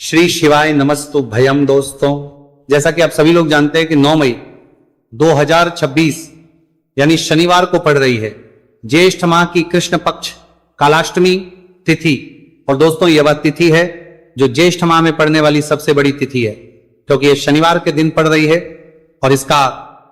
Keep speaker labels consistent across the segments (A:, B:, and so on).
A: श्री शिवाय नमस्तु भयम। दोस्तों, जैसा कि आप सभी लोग जानते हैं कि 9 मई 2026 यानी शनिवार को पड़ रही है ज्येष्ठ माह की कृष्ण पक्ष कालाष्टमी तिथि। और दोस्तों, यह वह तिथि है जो ज्येष्ठ माह में पड़ने वाली सबसे बड़ी तिथि है, क्योंकि यह शनिवार के दिन पड़ रही है और इसका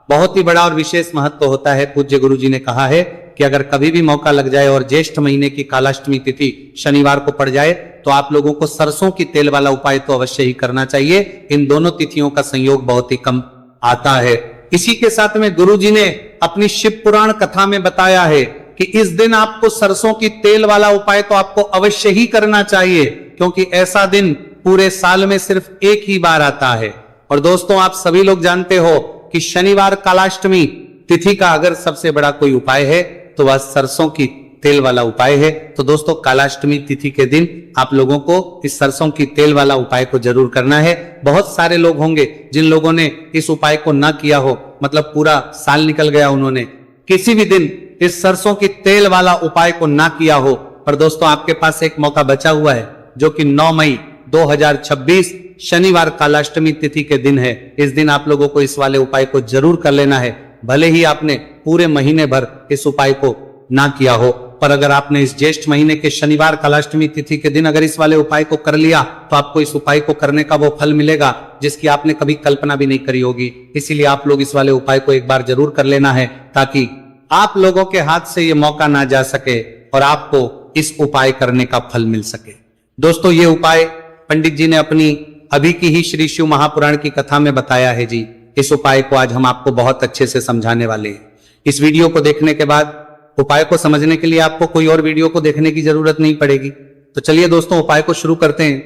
A: बहुत ही बड़ा और विशेष महत्व होता है। पूज्य गुरु जी ने कहा है कि अगर कभी भी मौका लग जाए और ज्येष्ठ महीने की कालाष्टमी तिथि शनिवार को पड़ जाए तो आप लोगों को सरसों की तेल वाला उपाय तो अवश्य ही करना चाहिए। इन दोनों तिथियों का संयोग बहुत ही कम आता है। इसी के साथ में गुरु जी ने अपनी शिव पुराण कथा में बताया है कि इस दिन आपको सरसों की तेल वाला उपाय तो आपको अवश्य ही करना चाहिए, क्योंकि ऐसा दिन पूरे साल में सिर्फ एक ही बार आता है। और दोस्तों, आप सभी लोग जानते हो कि शनिवार कालाष्टमी तिथि का अगर सबसे बड़ा कोई उपाय है तो वह सरसों की तेल वाला उपाय है। तो दोस्तों, कालाष्टमी तिथि के दिन आप लोगों को इस सरसों की तेल वाला उपाय को जरूर करना है। बहुत सारे लोग होंगे जिन लोगों ने इस उपाय को ना किया हो, मतलब पूरा साल निकल गया, उन्होंने किसी भी दिन इस सरसों की तेल वाला उपाय को ना किया हो। पर दोस्तों, आपके पास एक मौका बचा हुआ है, जो कि 9 मई 2026 शनिवार कालाष्टमी तिथि के दिन है। इस दिन आप लोगों को इस वाले उपाय को जरूर कर लेना है, भले ही आपने पूरे महीने भर इस उपाय को ना किया हो। पर अगर आपने इस ज्येष्ठ महीने के शनिवार कालाष्टमी तिथि के दिन अगर इस वाले उपाय को कर लिया तो आपको इस उपाय को करने का वो फल मिलेगा जिसकी आपने कभी कल्पना भी नहीं करी होगी। इसीलिए आप लोग इस वाले उपाय को एक बार जरूर कर लेना है, ताकि आप लोगों के हाथ से ये मौका ना जा सके और आपको इस उपाय करने का फल मिल सके। दोस्तों, ये उपाय पंडित जी ने अपनी अभी की ही श्री शिव महापुराण की कथा में बताया है जी। इस उपाय को आज हम आपको बहुत अच्छे से समझाने वाले हैं। इस वीडियो को देखने के बाद उपाय को समझने के लिए आपको कोई और वीडियो को देखने की जरूरत नहीं पड़ेगी। तो चलिए दोस्तों, उपाय को शुरू करते हैं।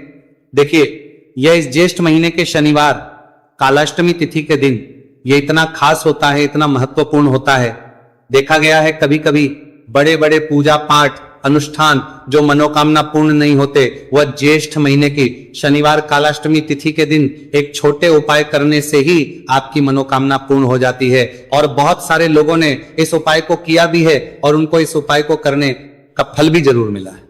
A: देखिए, यह इस ज्येष्ठ महीने के शनिवार कालाष्टमी तिथि के दिन यह इतना खास होता है, इतना महत्वपूर्ण होता है। देखा गया है कभी कभी बड़े बड़े पूजा पाठ अनुष्ठान जो मनोकामना पूर्ण नहीं होते, वह ज्येष्ठ महीने की शनिवार कालाष्टमी तिथि के दिन एक छोटे उपाय करने से ही आपकी मनोकामना पूर्ण हो जाती है। और बहुत सारे लोगों ने इस उपाय को किया भी है और उनको इस उपाय को करने का फल भी जरूर मिला है।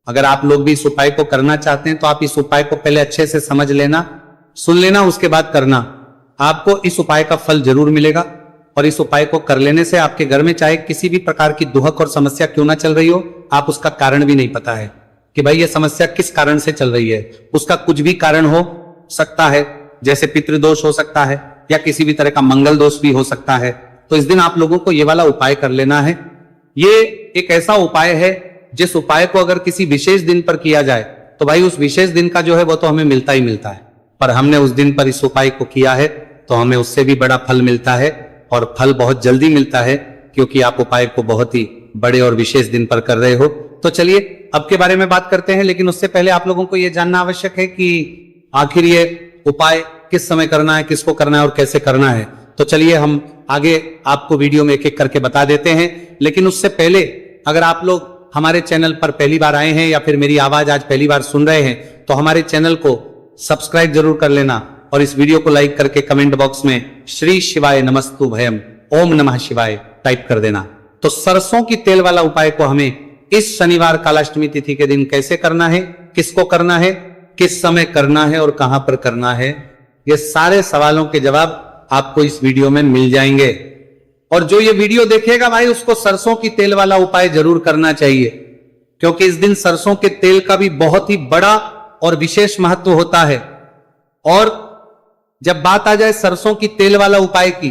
A: अगर आप लोग भी इस उपाय को करना चाहते हैं तो आप इस उपाय को पहले अच्छे से समझ लेना, सुन लेना, उसके बाद करना। आपको इस उपाय का फल जरूर मिलेगा। और इस उपाय को कर लेने से आपके घर में चाहे किसी भी प्रकार की दुहक और समस्या क्यों ना चल रही हो, आप उसका कारण भी नहीं पता है कि भाई ये समस्या किस कारण से चल रही है। उसका कुछ भी कारण हो सकता है, जैसे पितृदोष हो सकता है या किसी भी तरह का मंगल दोष भी हो सकता है। तो इस दिन आप लोगों को ये वाला उपाय कर लेना है। ये एक ऐसा उपाय है जिस उपाय को अगर किसी विशेष दिन पर किया जाए तो भाई उस विशेष दिन का जो है वो तो हमें मिलता ही मिलता है। पर हमने उस दिन पर इस उपाय को किया है तो हमें उससे भी बड़ा फल मिलता है, और फल बहुत जल्दी मिलता है, क्योंकि आप उपाय को बहुत ही बड़े और विशेष दिन पर कर रहे हो। तो चलिए अब के बारे में बात करते हैं, लेकिन उससे पहले आप लोगों को यह जानना आवश्यक है कि आखिर ये उपाय किस समय करना है, किसको करना है और कैसे करना है। तो चलिए हम आगे आपको वीडियो में एक एक करके बता देते हैं। लेकिन उससे पहले अगर आप लोग हमारे चैनल पर पहली बार आए हैं या फिर मेरी आवाज आज पहली बार सुन रहे हैं तो हमारे चैनल को सब्सक्राइब जरूर कर लेना और इस वीडियो को लाइक करके कमेंट बॉक्स में श्री शिवाय नमस्तु भयम ओम नमः शिवाय टाइप कर देना। तो सरसों की तेल वाला उपाय को हमें इस शनिवार कालाष्टमी तिथि के दिन कैसे करना है, किसको करना है, किस समय करना है और कहां पर करना है, ये सारे सवालों के जवाब आपको इस वीडियो में मिल जाएंगे। और जो ये वीडियो देखेगा भाई, उसको सरसों की तेल वाला उपाय जरूर करना चाहिए, क्योंकि इस दिन सरसों के तेल का भी बहुत ही बड़ा और विशेष महत्व होता है। और जब बात आ जाए सरसों की तेल वाला उपाय की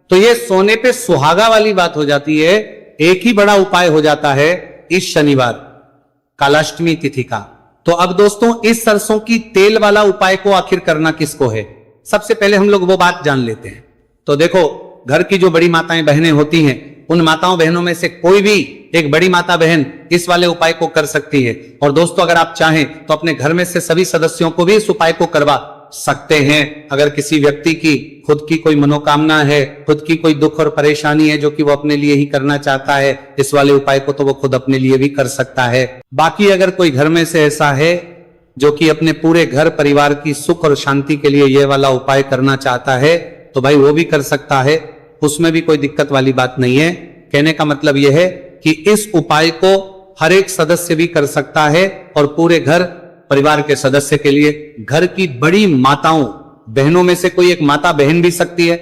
A: तो यह सोने पे सुहागा वाली बात हो जाती है। एक ही बड़ा उपाय हो जाता है इस शनिवार कालाष्टमी तिथि का। तो अब दोस्तों, इस सरसों की तेल वाला उपाय को आखिर करना किसको है, सबसे पहले हम लोग वो बात जान लेते हैं। तो देखो, घर की जो बड़ी माताएं बहनें होती हैं, उन माताओं बहनों में से कोई भी एक बड़ी माता बहन इस वाले उपाय को कर सकती है। और दोस्तों, अगर आप चाहें तो अपने घर में से सभी सदस्यों को भी इस उपाय को करवा सकते हैं। अगर किसी व्यक्ति की खुद की कोई मनोकामना है, खुद की कोई दुख और परेशानी है जो कि वो अपने लिए ही करना चाहता है इस वाले उपाय को, तो वो खुद अपने लिए भी कर सकता है। बाकी अगर कोई घर में से ऐसा है जो कि अपने पूरे घर परिवार की सुख और शांति के लिए यह वाला उपाय करना चाहता है तो भाई वो भी कर सकता है, उसमें भी कोई दिक्कत वाली बात नहीं है। कहने का मतलब यह है कि इस उपाय को हर एक सदस्य भी कर सकता है और पूरे घर परिवार के सदस्य के लिए, घर की बड़ी माताओं बहनों में से कोई एक माता बहन भी सकती है।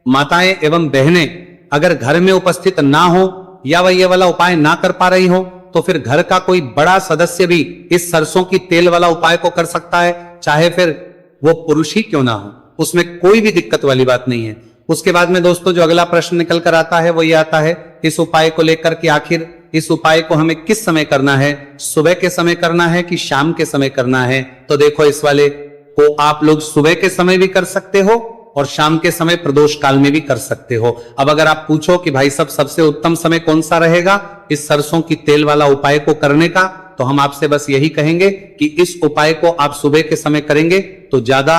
A: माताएं एवं बहनें अगर घर में उपस्थित ना हो या वह ये वाला उपाय ना कर पा रही हो तो फिर घर का कोई बड़ा सदस्य भी इस सरसों की तेल वाला उपाय को कर सकता है, चाहे फिर वो पुरुष ही क्यों ना हो, उसमें कोई भी दिक्कत वाली बात नहीं है। उसके बाद में दोस्तों जो अगला प्रश्न निकल कर आता है वो ये आता है इस उपाय को लेकर कि आखिर इस उपाय को हमें किस समय करना है, सुबह के समय करना है कि शाम के समय करना है। तो देखो इस वाले को आप लोग सुबह के समय भी कर सकते हो और शाम के समय प्रदोष काल में भी कर सकते हो। अब अगर आप पूछो कि भाई साहब सबसे उत्तम समय कौन सा रहेगा इस सरसों की तेल वाला उपाय को करने का, तो हम आपसे बस यही कहेंगे कि इस उपाय को आप सुबह के समय करेंगे तो ज्यादा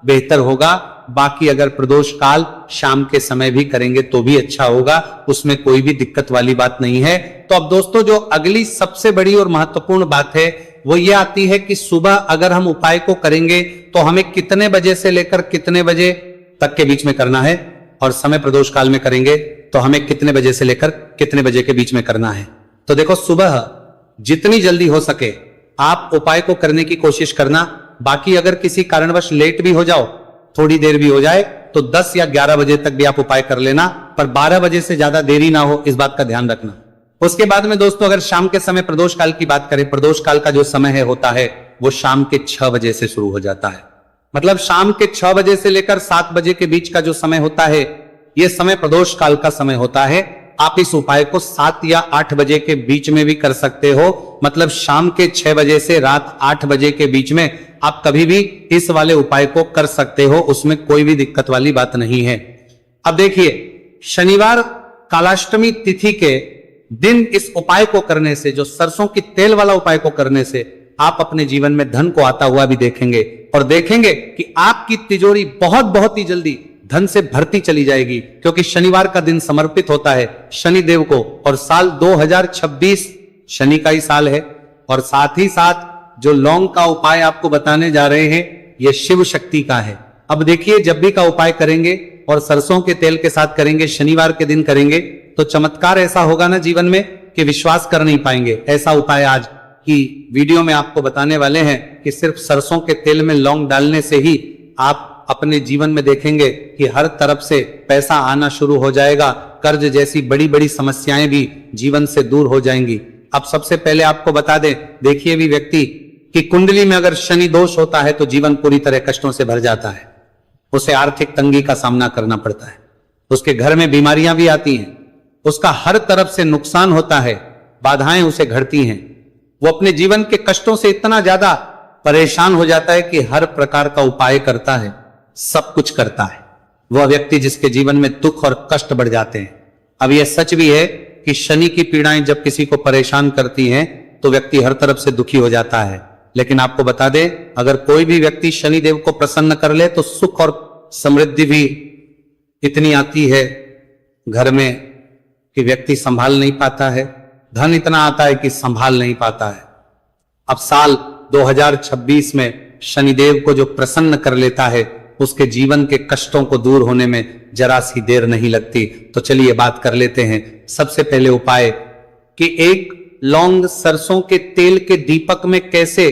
A: बेहतर होगा। बाकी अगर प्रदोष काल शाम के समय भी करेंगे तो भी अच्छा होगा, उसमें कोई भी दिक्कत वाली बात नहीं है। तो अब दोस्तों जो अगली सबसे बड़ी और महत्वपूर्ण बात है वो ये आती है कि सुबह अगर हम उपाय को करेंगे तो हमें कितने बजे से लेकर कितने बजे तक के बीच में करना है, और समय प्रदोष काल में करेंगे तो हमें कितने बजे से लेकर कितने बजे के बीच में करना है। तो देखो सुबह जितनी जल्दी हो सके आप उपाय को करने की कोशिश करना। बाकी अगर किसी कारणवश लेट भी हो जाओ, थोड़ी देर भी हो जाए, तो 10 या 11 बजे तक भी आप उपाय कर लेना, पर 12 बजे से ज्यादा देरी ना हो, इस बात का ध्यान रखना। उसके बाद में दोस्तों अगर शाम के समय प्रदोष काल की बात करें, प्रदोष काल का जो समय है होता है वो शाम के 6 बजे से शुरू हो जाता है। मतलब शाम के 6 बजे से लेकर 7 बजे के बीच का जो समय होता है यह समय प्रदोष काल का समय होता है। आप इस उपाय को 7 या 8 बजे के बीच में भी कर सकते हो। मतलब शाम के 6 बजे से रात 8 बजे के बीच में आप कभी भी इस वाले उपाय को कर सकते हो, उसमें कोई भी दिक्कत वाली बात नहीं है। अब देखिए शनिवार कालाष्टमी तिथि के दिन इस उपाय को करने से, जो सरसों की तेल वाला उपाय को करने से आप अपने जीवन में धन को आता हुआ भी देखेंगे और देखेंगे कि आपकी तिजोरी बहुत बहुत ही जल्दी धन से भरती चली जाएगी, क्योंकि शनिवार का दिन समर्पित होता है शनिदेव को और साल 2026 शनि का ही साल है। और साथ ही साथ जो लौंग का उपाय आपको बताने जा रहे हैं यह शिव शक्ति का है। अब देखिए जब भी का उपाय करेंगे और सरसों के तेल के साथ करेंगे, शनिवार के दिन करेंगे, तो चमत्कार ऐसा होगा ना जीवन में कि विश्वास कर नहीं पाएंगे। ऐसा उपाय आज की वीडियो में आपको बताने वाले हैं कि सिर्फ सरसों के तेल में लौंग डालने से ही आप अपने जीवन में देखेंगे कि हर तरफ से पैसा आना शुरू हो जाएगा, कर्ज जैसी बड़ी बड़ी समस्याएं भी जीवन से दूर हो जाएंगी। अब सबसे पहले आपको बता दें, देखिए भी व्यक्ति की कुंडली में अगर शनि दोष होता है तो जीवन पूरी तरह कष्टों से भर जाता है, उसे आर्थिक तंगी का सामना करना पड़ता है, उसके घर में बीमारियां भी आती हैं, उसका हर तरफ से नुकसान होता है, बाधाएं उसे घड़ती हैं, वो अपने जीवन के कष्टों से इतना ज्यादा परेशान हो जाता है कि हर प्रकार का उपाय करता है, सब कुछ करता है। वह व्यक्ति जिसके जीवन में दुख और कष्ट बढ़ जाते हैं। अब यह सच भी है कि शनि की पीड़ाएं जब किसी को परेशान करती हैं तो व्यक्ति हर तरफ से दुखी हो जाता है। लेकिन आपको बता दें, अगर कोई भी व्यक्ति शनि देव को प्रसन्न कर ले तो सुख और समृद्धि भी इतनी आती है घर में कि व्यक्ति संभाल नहीं पाता है, धन इतना आता है कि संभाल नहीं पाता है। अब साल 2026 में शनिदेव को जो प्रसन्न कर लेता है उसके जीवन के कष्टों को दूर होने में जरा सी देर नहीं लगती। तो चलिए बात कर लेते हैं। सबसे पहले उपाय कि एक लौंग सरसों के तेल के दीपक में कैसे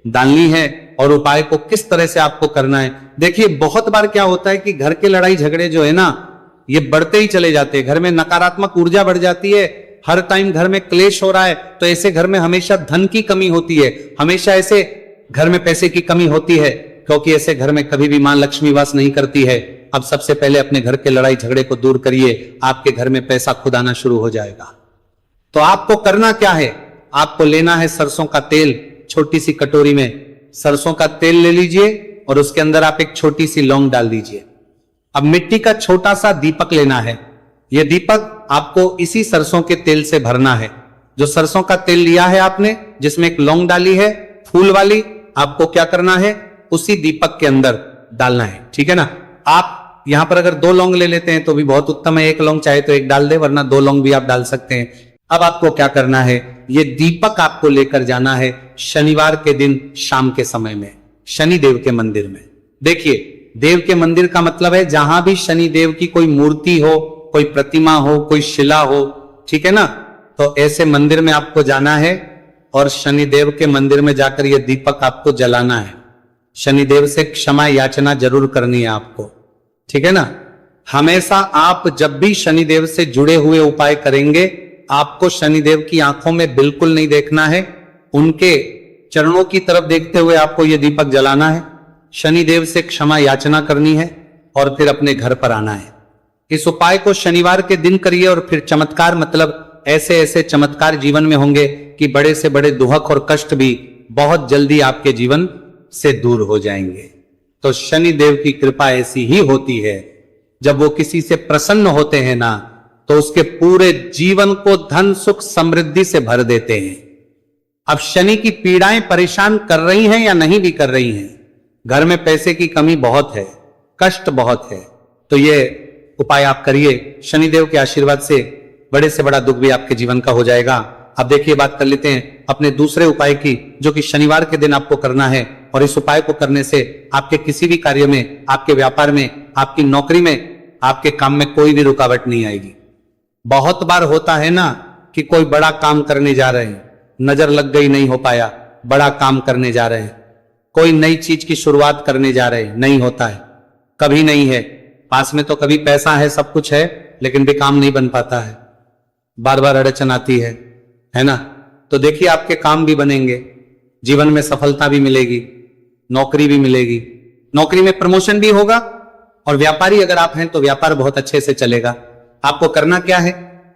A: डालनी है और उपाय को किस तरह से आपको करना है। देखिए बहुत बार क्या होता है कि घर के लड़ाई झगड़े जो है ना ये बढ़ते ही चले जाते हैं, घर में नकारात्मक ऊर्जा बढ़ जाती है, हर टाइम घर में क्लेश हो रहा है, तो ऐसे घर में हमेशा धन की कमी होती है, हमेशा ऐसे घर में पैसे की कमी होती है, क्योंकि ऐसे घर में कभी भी मां लक्ष्मी वास नहीं करती है। अब सबसे पहले अपने घर के लड़ाई झगड़े को दूर करिए, आपके घर में पैसा खुद आना शुरू हो जाएगा। तो आपको करना क्या है, आपको लेना है सरसों का तेल, छोटी सी कटोरी में सरसों का तेल ले लीजिए और उसके अंदर आप एक छोटी सी लौंग डाल दीजिए। अब मिट्टी का छोटा सा दीपक लेना है, यह दीपक आपको इसी सरसों के तेल से भरना है। जो सरसों का तेल लिया है आपने, जिसमें एक लौंग डाली है फूल वाली, आपको क्या करना है उसी दीपक के अंदर डालना है, ठीक है ना। आप यहां पर अगर 2 लौंग ले लेते हैं तो भी बहुत उत्तम है, 1 लौंग चाहे तो 1 डाल दे, वरना 2 लौंग भी आप डाल सकते हैं। अब आपको क्या करना है, ये दीपक आपको लेकर जाना है शनिवार के दिन शाम के समय में शनि देव के मंदिर में। देखिए देव के मंदिर का मतलब है जहां भी शनि देव की कोई मूर्ति हो, कोई प्रतिमा हो, कोई शिला हो, ठीक है ना। तो ऐसे मंदिर में आपको जाना है और शनिदेव के मंदिर में जाकर यह दीपक आपको जलाना है। शनिदेव से क्षमा याचना जरूर करनी है आपको, ठीक है ना। हमेशा आप जब भी शनिदेव से जुड़े हुए उपाय करेंगे, आपको शनिदेव की आंखों में बिल्कुल नहीं देखना है, उनके चरणों की तरफ देखते हुए आपको यह दीपक जलाना है, शनिदेव से क्षमा याचना करनी है और फिर अपने घर पर आना है। इस उपाय को शनिवार के दिन करिए और फिर चमत्कार, मतलब ऐसे ऐसे चमत्कार जीवन में होंगे कि बड़े से बड़े दुख और कष्ट भी बहुत जल्दी आपके जीवन से दूर हो जाएंगे। तो शनिदेव की कृपा ऐसी ही होती है, जब वो किसी से प्रसन्न होते हैं ना, तो उसके पूरे जीवन को धन सुख समृद्धि से भर देते हैं। अब शनि की पीड़ाएं परेशान कर रही हैं या नहीं भी कर रही हैं, घर में पैसे की कमी बहुत है, कष्ट बहुत है, तो ये उपाय आप करिए, शनिदेव के आशीर्वाद से बड़े से बड़ा दुख भी आपके जीवन का हो जाएगा। अब देखिए, बात कर लेते हैं अपने दूसरे उपाय की, जो कि शनिवार के दिन आपको करना है। और इस उपाय को करने से आपके किसी भी कार्य में, आपके व्यापार में, आपकी नौकरी में, आपके काम में कोई भी रुकावट नहीं आएगी। बहुत बार होता है ना कि कोई बड़ा काम करने जा रहे हैं, नजर लग गई, नहीं हो पाया, बड़ा काम करने जा रहे हैं, कोई नई चीज की शुरुआत करने जा रहे हैं, नहीं होता है, कभी नहीं है, पास में तो कभी पैसा है, सब कुछ है, लेकिन भी काम नहीं बन पाता है, बार बार अड़चन आती है ना। तो देखिए, आपके काम भी बनेंगे, जीवन में सफलता भी मिलेगी, नौकरी भी मिलेगी, नौकरी में प्रमोशन भी होगा, और व्यापारी अगर आप हैं तो व्यापार बहुत अच्छे से चलेगा। आपको करना क्या है,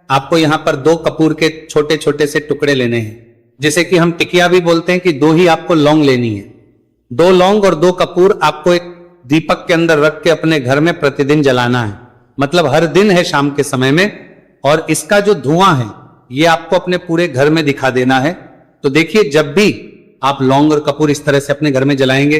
A: आपको यहां पर 2 कपूर के छोटे छोटे से टुकड़े लेने हैं, जिसे कि हम टिकिया भी बोलते हैं, कि 2 ही आपको लौंग लेनी है। 2 लौंग और 2 कपूर आपको एक दीपक के अंदर रख के अपने घर में प्रतिदिन जलाना है, मतलब हर दिन है शाम के समय में, और इसका जो धुआं है ये आपको अपने पूरे घर में दिखा देना है। तो देखिए, जब भी आप लौंग और कपूर इस तरह से अपने घर में जलाएंगे,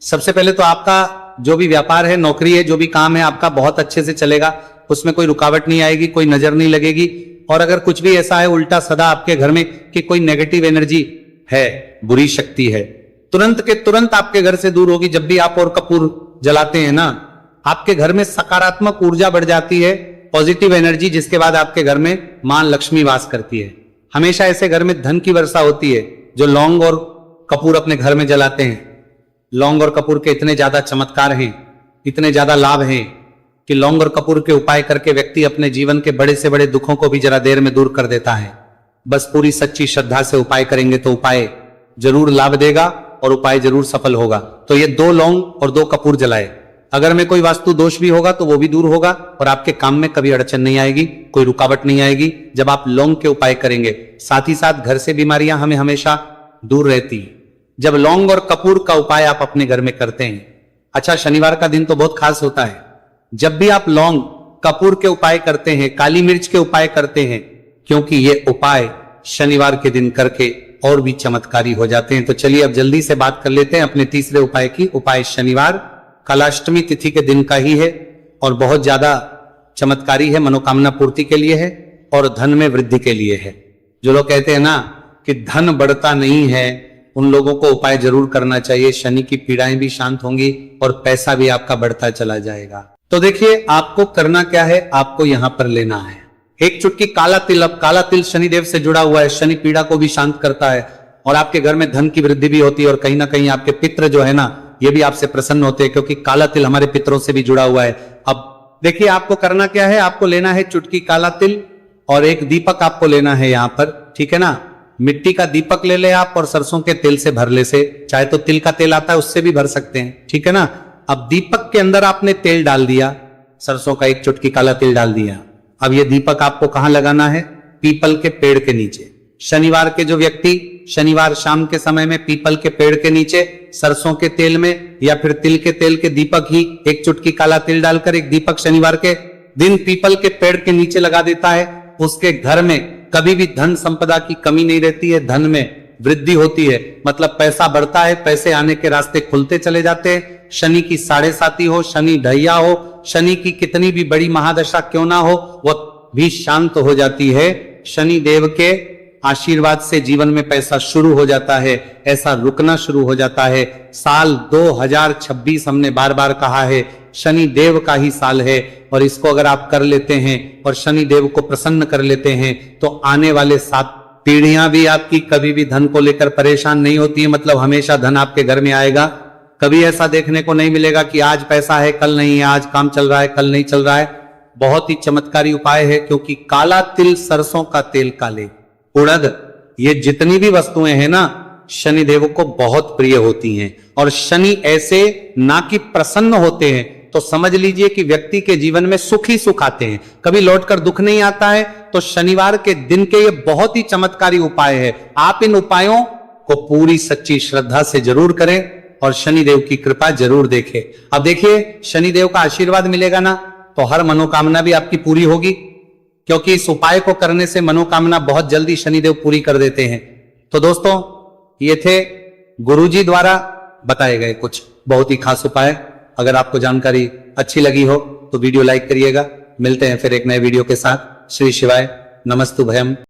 A: सबसे पहले तो आपका जो भी व्यापार है, नौकरी है, जो भी काम है आपका बहुत अच्छे से चलेगा, उसमें कोई रुकावट नहीं आएगी, कोई नजर नहीं लगेगी। और अगर कुछ भी ऐसा है उल्टा सदा आपके घर में कि कोई नेगेटिव एनर्जी है, बुरी शक्ति है, तुरंत के तुरंत आपके घर से दूर होगी। जब भी आप और कपूर जलाते हैं ना, आपके घर में सकारात्मक ऊर्जा बढ़ जाती है, पॉजिटिव एनर्जी, जिसके बाद आपके घर में मां लक्ष्मी वास करती है। हमेशा ऐसे घर में धन की वर्षा होती है जो लौंग और कपूर अपने घर में जलाते हैं। लौंग और कपूर के इतने ज्यादा चमत्कार हैं, इतने ज्यादा लाभ हैं कि लौंग और कपूर के उपाय करके व्यक्ति अपने जीवन के बड़े से बड़े दुखों को भी जरा देर में दूर कर देता है। बस पूरी सच्ची श्रद्धा से उपाय करेंगे तो उपाय जरूर लाभ देगा और उपाय जरूर सफल होगा। तो ये 2 लौंग और 2 कपूर जलाए। अगर में कोई वास्तु दोष भी होगा तो वो भी दूर होगा और आपके काम में कभी अड़चन नहीं आएगी, कोई रुकावट नहीं आएगी जब आप लौंग के उपाय करेंगे। साथ ही साथ घर से बीमारियां हमें हमेशा दूर रहती जब लौंग और कपूर का उपाय आप अपने घर में करते हैं। अच्छा, शनिवार का दिन तो बहुत खास होता है। जब भी आप लौंग कपूर के उपाय करते हैं, काली मिर्च के उपाय करते हैं, क्योंकि ये उपाय शनिवार के दिन करके और भी चमत्कारी हो जाते हैं। तो चलिए अब जल्दी से बात कर लेते हैं अपने तीसरे उपाय की। उपाय शनिवार कालाष्टमी तिथि के दिन का ही है और बहुत ज्यादा चमत्कारी है, मनोकामना पूर्ति के लिए है और धन में वृद्धि के लिए है। जो लोग कहते हैं ना कि धन बढ़ता नहीं है, उन लोगों को उपाय जरूर करना चाहिए। शनि की पीड़ाएं भी शांत होंगी और पैसा भी आपका बढ़ता चला जाएगा। तो देखिए आपको करना क्या है, आपको यहां पर लेना है 1 चुटकी काला तिल। अब काला तिल शनिदेव से जुड़ा हुआ है, शनि पीड़ा को भी शांत करता है और आपके घर में धन की वृद्धि भी होती है और कहीं ना कहीं आपके पितृ जो है ना, ये भी आपसे प्रसन्न होते हैं, क्योंकि काला तिल हमारे पितरों से भी जुड़ा हुआ है। अब देखिए आपको करना क्या है, आपको लेना है चुटकी काला तिल और एक दीपक आपको लेना है यहां पर, ठीक है ना। मिट्टी का दीपक ले ले आप और सरसों के तेल से भर ले से, चाहे तो तिल का तेल आता है उससे भी भर सकते हैं, ठीक है ना। अब दीपक के अंदर आपने तेल डाल दिया, सरसों का 1 चुटकी काला तेल डाल दिया। अब ये दीपक आपको कहां लगाना है, पीपल के पेड़ के नीचे। शनिवार के जो व्यक्ति शनिवार शाम के समय में पीपल के पेड़ के नीचे सरसों के तेल में या फिर तिल के तेल के दीपक ही 1 चुटकी काला तिल डालकर एक दीपक शनिवार के दिन पीपल के पेड़ के नीचे लगा देता है, उसके घर में कभी भी धन संपदा की कमी नहीं रहती है, धन में वृद्धि होती है, मतलब पैसा बढ़ता है, पैसे आने के रास्ते खुलते चले जाते हैं। शनि की 7.5 हो, शनि ढैया हो, शनि की कितनी भी बड़ी महादशा क्यों ना हो, वो भी शांत हो जाती है। शनि देव के आशीर्वाद से जीवन में पैसा शुरू हो जाता है, ऐसा रुकना शुरू हो जाता है। साल 2026 हमने बार बार कहा है शनि देव का ही साल है और इसको अगर आप कर लेते हैं और शनि देव को प्रसन्न कर लेते हैं तो आने वाले 7 पीढ़ियां भी आपकी कभी भी धन को लेकर परेशान नहीं होती है, मतलब हमेशा धन आपके घर में आएगा। कभी ऐसा देखने को नहीं मिलेगा कि आज पैसा है कल नहीं है, आज काम चल रहा है कल नहीं चल रहा है। बहुत ही चमत्कारी उपाय है, क्योंकि काला तिल, सरसों का तेल काले, उड़द, ये जितनी भी वस्तुएं हैं ना, शनिदेव को बहुत प्रिय होती हैं। और शनि ऐसे ना कि प्रसन्न होते हैं तो समझ लीजिए कि व्यक्ति के जीवन में सुख ही सुख आते हैं, कभी लौटकर दुख नहीं आता है। तो शनिवार के दिन के ये बहुत ही चमत्कारी उपाय है। आप इन उपायों को पूरी सच्ची श्रद्धा से जरूर करें और शनिदेव की कृपा जरूर देखें। अब देखिए, शनिदेव का आशीर्वाद मिलेगा ना तो हर मनोकामना भी आपकी पूरी होगी, क्योंकि इस उपाय को करने से मनोकामना बहुत जल्दी शनिदेव पूरी कर देते हैं। तो दोस्तों, ये थे गुरुजी द्वारा बताए गए कुछ बहुत ही खास उपाय। अगर आपको जानकारी अच्छी लगी हो तो वीडियो लाइक करिएगा। मिलते हैं फिर एक नए वीडियो के साथ। श्री शिवाय, नमस्तु भयम।